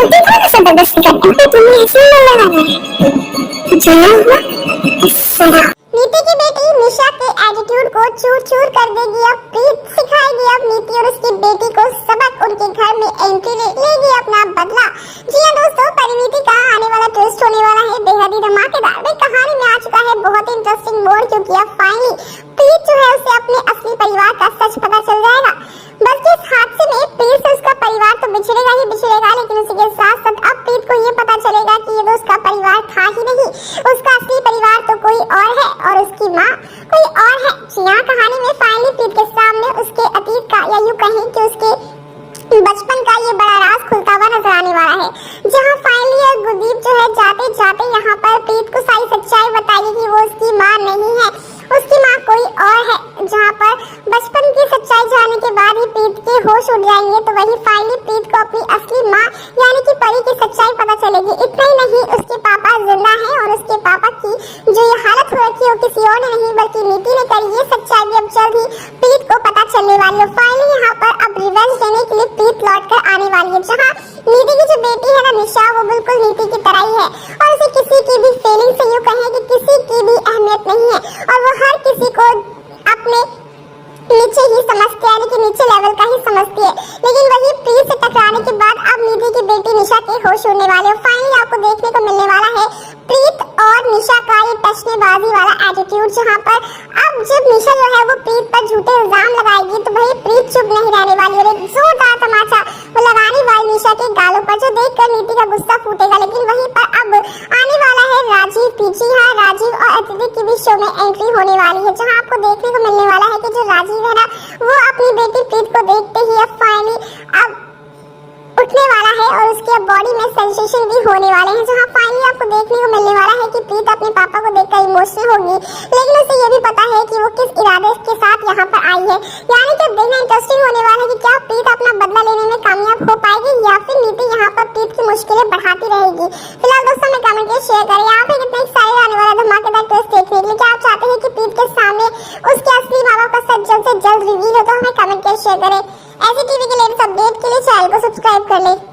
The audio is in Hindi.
गलती थोड़ा जबरदस्ती करते हैं, तुम्हें ऐसे लगाना है चलो नीति की बेटी निशा के एटीट्यूड को चूर चूर कर देगी अब प्रीत, सिखाएगी अब नीति और उसकी बेटी को सबक, उनके घर में एंट्री लेगी अपना बदला। जी हां दोस्तों, परिणीति का आने वाला ट्विस्ट होने वाला है बेहद ही धमाकेदार। भाई कहानी में आ चुका है बहुत ही इंटरेस्टिंग मोड़, क्योंकि अब फाइनली प्रीत जो है उसे अपने असली परिवार का सच पता चल जाएगा। बल्कि इस हादसे में प्रीत से उसका परिवार तो बिछड़ेगा ही बिछड़ेगा, लेकिन उसी के साथ साथ अब प्रीत को ये पता चलेगा कि ये तो उसका परिवार था ही नहीं, उसका असली परिवार तो कोई और है और उसकी माँ कोई और है। यहाँ कहानी में फाइनली प्रीत के सामने उसके अतीत का या यूं कहें कि उसके बचपन का ये बड़ा राज खुलता हुआ नजर आने वाला है, जहाँ फाइनली गुरदीप जो है जाते जाते यहाँ पर प्रीत को सारी सच्चाई बताएगी कि वो उसकी माँ नहीं है, उसकी माँ कोई और है। जहाँ पर बचपन की सच्चाई जानने के बाद ही प्रीत के होश उड़ जाएंगे, तो वही फाइनली प्रीत को अपनी असली माँ यानी कि परी की सच्चाई पता चलेगी। इतना ही नहीं, उसके पापा जिंदा हैं और उसके पापा की जो ये हालत हो रखी है वो किसी और ने नहीं बल्कि नीति ने करी। ये सच्चाई भी अब जल्द ही प्रीत को पता चलने वाली है। फाइनली यहाँ पर अब रिवेंज लेने के लिए प्रीत लौट कर आने वाली है, जहाँ नीति की जो बेटी है ना निशा, वो बिल्कुल नीति की तरह ही है और उसे किसी की भी फीलिंग से यूं कहें कि किसी की भी अहमियत नहीं है और वो हर किसी को अपने नीचे ही समझती है, यानी कि नीचे लेवल का ही समझती है। लेकिन वही प्रीत से टकराने के बाद अब नीति की बेटी निशा के होश उड़ने वाले हैं। फाइनली आपको देखने को मिलने वाला है प्रीत और निशा का ये टचनेबाजी वाला एटीट्यूड, जहाँ पर अब जब निशा जो है वो प्रीत पर झूठे इल्जाम लगाएगी तो वही प्रीत चुप नहीं रहने वाली और एक जोरदार तमाचा वो लगाने वाली निशा के गालों पर, जो देखकर नीति का गुस्सा फूटेगा। लेकिन वहीं पर अब आने वाला है राजीव पीछे। हाँ, राजीव और अतिथि की भी शो में एंट्री होने वाली है, जहाँ आपको देखने को मिलने वाला है कि जो राजीव है ना वो अपनी बेटी प्रीत को देखते ही अब फाइनली अब उठने वाला है और उसके बॉडी में सेंसेशन भी होने वाले हैं, जहाँ फाइनली आपको देखने को मिलने वाला है कि प्रीत अपने पापा को देखकर इमोशनल होगी, लेकिन उसे ये भी पता है कि वो किस इरादे के साथ यहाँ पर आई है। यानी कि देखना इंटरेस्टिंग होने वाला है कि क्या प्रीत अपना बदला लेने में कामयाब हो पाएगी या फिर नीति यहाँ पर प्रीत की मुश्किलें बढ़ाती रहेगी। फिलहाल दोस्तों में कमेंट करके शेयर करें यहाँ पे कितना एक्साइटेड आने वाला धमाकेदार ट्विस्ट देखने के लिए। क्या आप चाहते हैं कि प्रीत के सामने उसके असली माँ बाप का सच जल्द से जल्द रिवील हो, तो हमें कमेंट करके शेयर करें। ऐसी टीवी के लेटेस्ट अपडेट के लिए चैनल को सब्सक्राइब कर लें।